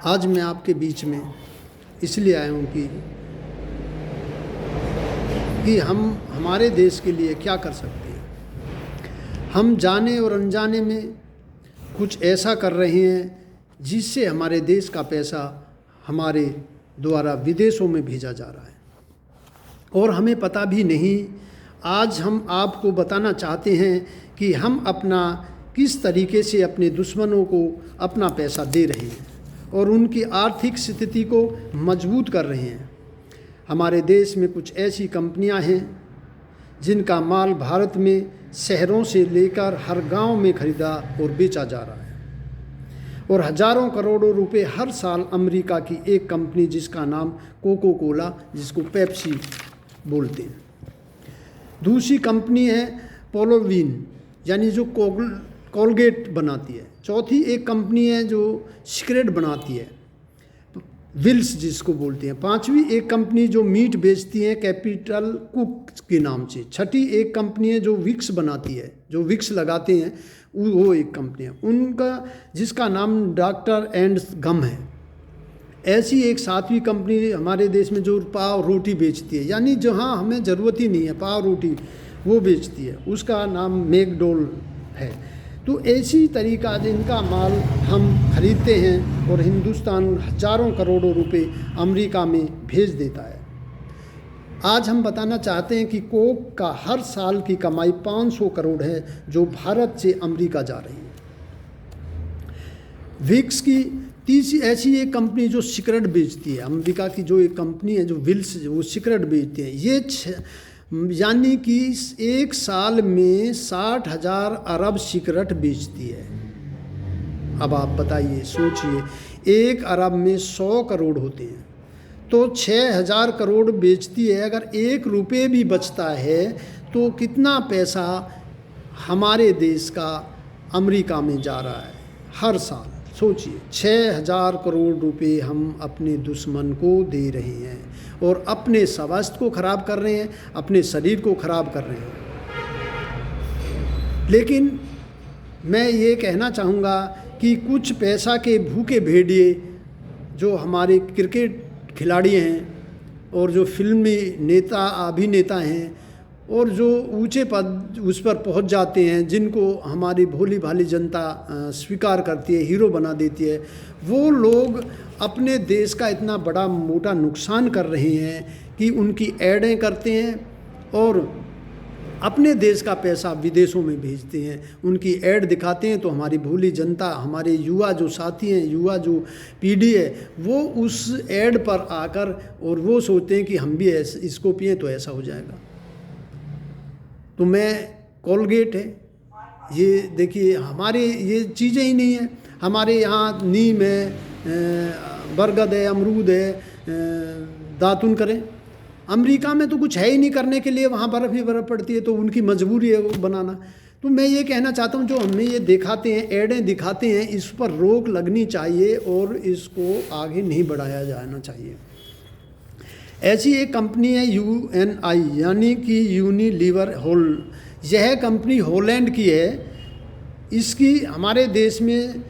आज मैं आपके बीच में इसलिए आया हूँ कि हम हमारे देश के लिए क्या कर सकते हैं। हम जाने और अनजाने में कुछ ऐसा कर रहे हैं जिससे हमारे देश का पैसा हमारे द्वारा विदेशों में भेजा जा रहा है और हमें पता भी नहीं। आज हम आपको बताना चाहते हैं कि हम अपना किस तरीके से अपने दुश्मनों को अपना पैसा दे रहे हैं और उनकी आर्थिक स्थिति को मजबूत कर रहे हैं। हमारे देश में कुछ ऐसी कंपनियां हैं जिनका माल भारत में शहरों से लेकर हर गांव में खरीदा और बेचा जा रहा है और हजारों करोड़ों रुपए हर साल अमेरिका की एक कंपनी जिसका नाम कोको कोला, जिसको पेप्सी बोलते हैं, दूसरी कंपनी है पोलोवीन यानी जो कोलगेट बनाती है, चौथी एक कंपनी है जो सिगरेट बनाती है, विल्स जिसको बोलते हैं, पांचवी एक कंपनी जो मीट बेचती है कैपिटल कुक के नाम से, छठी एक कंपनी है जो विक्स बनाती है, जो विक्स लगाते हैं वो एक कंपनी है उनका जिसका नाम डॉक्टर एंड गम है। ऐसी एक सातवीं कंपनी हमारे देश में जो पाव रोटी बेचती है, यानी जहाँ हमें ज़रूरत ही नहीं है पाव रोटी वो बेचती है, उसका नाम मैकडोल है। तो ऐसी तरीका जिनका माल हम खरीदते हैं और हिंदुस्तान हजारों करोड़ों रुपए अमेरिका में भेज देता है। आज हम बताना चाहते हैं कि कोक का हर साल की कमाई 500 करोड़ है जो भारत से अमेरिका जा रही है। विक्स की तीसरी ऐसी एक कंपनी जो सिगरेट बेचती है, अमेरिका की जो एक कंपनी है जो विल्स वो सिगरेट बेचती है, ये यानी कि एक साल में 60,000 अरब सिगरेट बेचती है। अब आप बताइए, सोचिए, एक अरब में 100 करोड़ होते हैं तो 6,000 करोड़ बेचती है। अगर 1 रुपये भी बचता है तो कितना पैसा हमारे देश का अमेरिका में जा रहा है हर साल। सोचिए, 6,000 करोड़ रुपए हम अपने दुश्मन को दे रहे हैं और अपने स्वास्थ्य को खराब कर रहे हैं, अपने शरीर को खराब कर रहे हैं। लेकिन मैं ये कहना चाहूँगा कि कुछ पैसा के भूखे भेड़िए जो हमारे क्रिकेट खिलाड़ी हैं और जो फिल्मी नेता अभिनेता हैं और जो ऊंचे पद उस पर पहुंच जाते हैं, जिनको हमारी भोली भाली जनता स्वीकार करती है, हीरो बना देती है, वो लोग अपने देश का इतना बड़ा मोटा नुकसान कर रहे हैं कि उनकी एडें करते हैं और अपने देश का पैसा विदेशों में भेजते हैं, उनकी एड दिखाते हैं। तो हमारी भोली जनता, हमारे युवा जो साथी हैं, युवा जो पीढ़ी है, वो उस एड पर आकर और वो सोचते हैं कि हम भी इसको पिएं तो ऐसा हो जाएगा। तो मैं कोलगेट है, ये देखिए हमारे ये चीज़ें ही नहीं हैं। हमारे यहाँ नीम है, बरगद है, अमरूद है, दातुन करें। अमेरिका में तो कुछ है ही नहीं करने के लिए, वहाँ बर्फ़ ही बर्फ़ पड़ती है, तो उनकी मजबूरी है वो बनाना। तो मैं ये कहना चाहता हूँ, जो हमें ये दिखाते हैं, एडें दिखाते हैं, इस पर रोक लगनी चाहिए और इसको आगे नहीं बढ़ाया जाना चाहिए। ऐसी एक कंपनी है UNI यानी कि यूनिलीवर होल, यह कंपनी हॉलैंड की है। इसकी हमारे देश में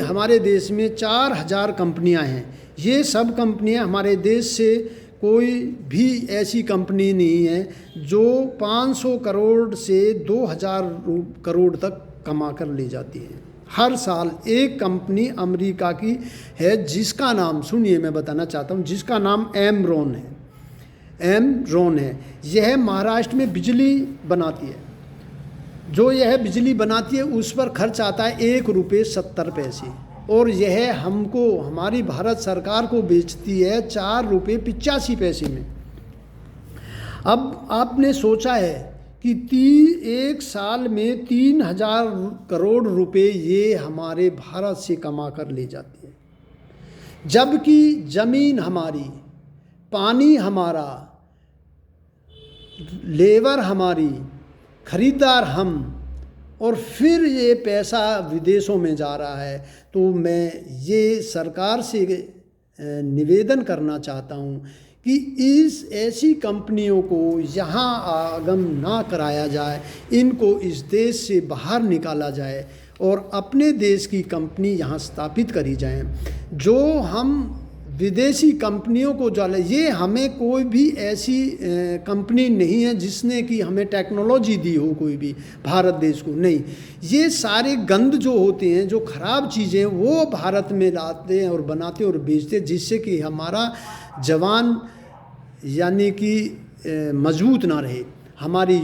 हमारे देश में 4,000 कंपनियां हैं। ये सब कंपनियां हमारे देश से कोई भी ऐसी कंपनी नहीं है जो 500 करोड़ से 2,000 करोड़ तक कमा कर ले जाती है हर साल। एक कंपनी अमेरिका की है जिसका नाम सुनिए, मैं बताना चाहता हूँ, जिसका नाम एमरॉन है। यह महाराष्ट्र में बिजली बनाती है। जो यह बिजली बनाती है उस पर खर्च आता है 1 रुपये 70 पैसे और यह हमको, हमारी भारत सरकार को बेचती है 4 रुपये 85 पैसे में। अब आपने सोचा है कि एक साल में 3,000 करोड़ रुपए ये हमारे भारत से कमा कर ले जाती है, जबकि ज़मीन हमारी, पानी हमारा, लेबर हमारी, खरीदार हम, और फिर ये पैसा विदेशों में जा रहा है। तो मैं ये सरकार से निवेदन करना चाहता हूँ कि इस ऐसी कंपनियों को यहाँ आगम ना कराया जाए, इनको इस देश से बाहर निकाला जाए और अपने देश की कंपनी यहाँ स्थापित करी जाए। जो हम विदेशी कंपनियों को डाले, ये हमें कोई भी ऐसी कंपनी नहीं है जिसने कि हमें टेक्नोलॉजी दी हो, कोई भी भारत देश को नहीं। ये सारे गंद जो होते हैं, जो ख़राब चीज़ें, वो भारत में लाते हैं और बनाते हैं और बेचते हैं, जिससे कि हमारा जवान यानी कि मजबूत ना रहे, हमारी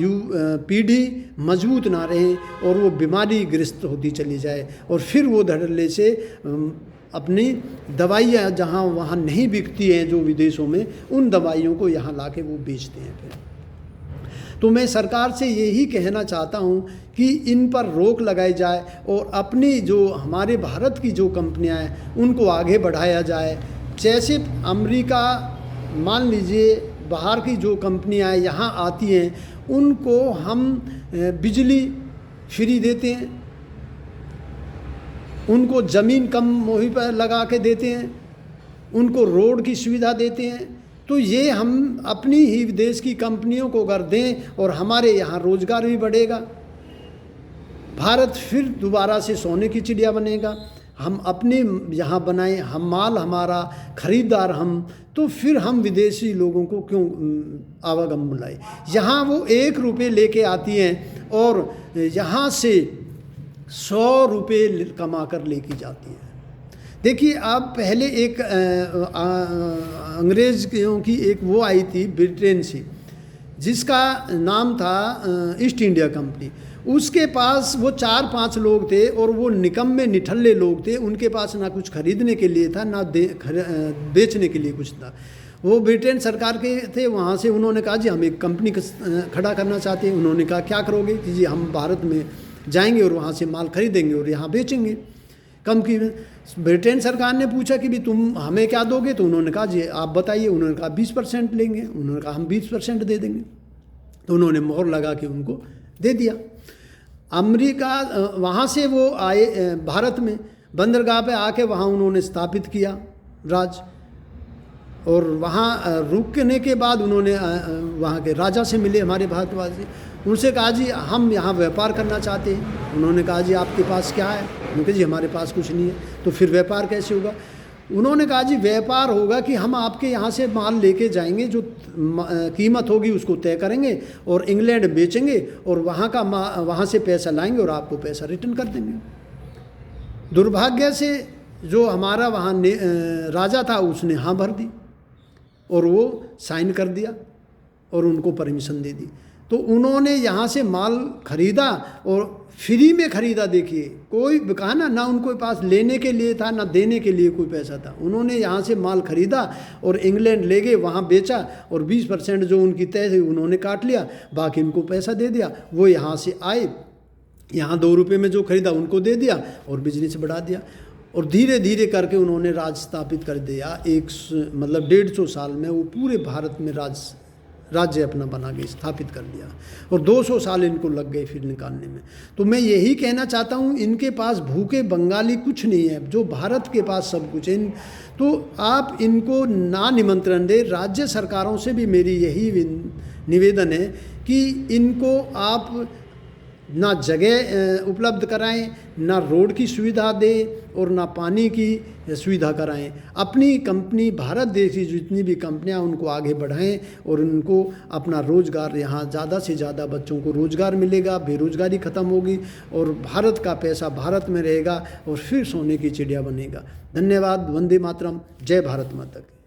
पीढ़ी मजबूत ना रहे और वो बीमारी ग्रस्त होती चली जाए। और फिर वो धड़ल्ले से अपनी दवाइयाँ जहाँ वहाँ नहीं बिकती हैं जो विदेशों में, उन दवाइयों को यहाँ लाके वो बेचते हैं फिर। तो मैं सरकार से यही कहना चाहता हूँ कि इन पर रोक लगाई जाए और अपनी जो हमारे भारत की जो कंपनियाँ हैं उनको आगे बढ़ाया जाए। जैसे अमेरिका, मान लीजिए बाहर की जो कंपनियाँ यहाँ आती हैं, उनको हम बिजली फ्री देते हैं, उनको ज़मीन कम मोही पर लगा के देते हैं, उनको रोड की सुविधा देते हैं। तो ये हम अपनी ही देश की कंपनियों को अगर दें और हमारे यहाँ रोज़गार भी बढ़ेगा, भारत फिर दोबारा से सोने की चिड़िया बनेगा। हम अपने यहाँ बनाएं, हम माल हमारा खरीदार हम, तो फिर हम विदेशी लोगों को क्यों आवागम बुलाए। यहाँ वो 1 रुपये लेके आती हैं और यहाँ से 100 रुपये कमा कर लेके जाती हैं। देखिए, आप पहले एक अंग्रेज़ों की एक वो आई थी ब्रिटेन से, जिसका नाम था ईस्ट इंडिया कंपनी। उसके पास वो 4-5 लोग थे और वो निकम्मे निठल्ले लोग थे। उनके पास ना कुछ खरीदने के लिए था, ना बेचने के लिए कुछ था। वो ब्रिटेन सरकार के थे। वहाँ से उन्होंने कहा जी हम एक कंपनी खड़ा करना चाहते हैं। उन्होंने कहा क्या करोगे? कि जी हम भारत में जाएंगे और वहाँ से माल खरीदेंगे और यहाँ बेचेंगे कम कीमत। ब्रिटेन सरकार ने पूछा कि भी तुम हमें क्या दोगे? तो उन्होंने कहा जी आप बताइए। उन्होंने कहा 20% लेंगे। उन्होंने कहा हम 20% दे देंगे। तो उन्होंने मोहर लगा के उनको दे दिया। अमेरिका, वहाँ से वो आए भारत में, बंदरगाह पे आके वहाँ उन्होंने स्थापित किया राज। और वहाँ रुकने के बाद उन्होंने वहाँ के राजा से मिले, हमारे भारतवासी। उनसे कहा जी हम यहाँ व्यापार करना चाहते हैं। उन्होंने कहा जी आपके पास क्या है? उन्होंने कहा जी हमारे पास कुछ नहीं है। तो फिर व्यापार कैसे होगा? उन्होंने कहा जी व्यापार होगा कि हम आपके यहाँ से माल लेके जाएंगे, जो कीमत होगी उसको तय करेंगे और इंग्लैंड बेचेंगे और वहाँ से पैसा लाएंगे और आपको पैसा रिटर्न कर देंगे। दुर्भाग्य से जो हमारा वहाँ राजा था उसने हाँ भर दी और वो साइन कर दिया और उनको परमिशन दे दी। तो उन्होंने यहाँ से माल खरीदा और फ्री में खरीदा। देखिए, कोई कहा ना उनके पास लेने के लिए था ना देने के लिए कोई पैसा था। उन्होंने यहाँ से माल खरीदा और इंग्लैंड ले गए, वहाँ बेचा और 20% जो उनकी तय थी उन्होंने काट लिया, बाकी उनको पैसा दे दिया। वो यहाँ से आए, यहाँ 2 रुपये में जो खरीदा उनको दे दिया और बिजनेस बढ़ा दिया। और धीरे धीरे करके उन्होंने राज स्थापित कर दिया। 150 साल में वो पूरे भारत में राज्य अपना बना के स्थापित कर दिया और 200 साल इनको लग गए फिर निकालने में। तो मैं यही कहना चाहता हूँ, इनके पास भूखे बंगाली कुछ नहीं है, जो भारत के पास सब कुछ है। तो आप इनको ना निमंत्रण दें। राज्य सरकारों से भी मेरी यही निवेदन है कि इनको आप ना जगह उपलब्ध कराएं, ना रोड की सुविधा दें और ना पानी की सुविधा कराएं। अपनी कंपनी, भारत देश की जितनी भी कंपनियां, उनको आगे बढ़ाएं और उनको अपना रोज़गार, यहाँ ज़्यादा से ज़्यादा बच्चों को रोज़गार मिलेगा, बेरोज़गारी ख़त्म होगी और भारत का पैसा भारत में रहेगा और फिर सोने की चिड़िया बनेगा। धन्यवाद। वंदे मातरम। जय भारत माता की।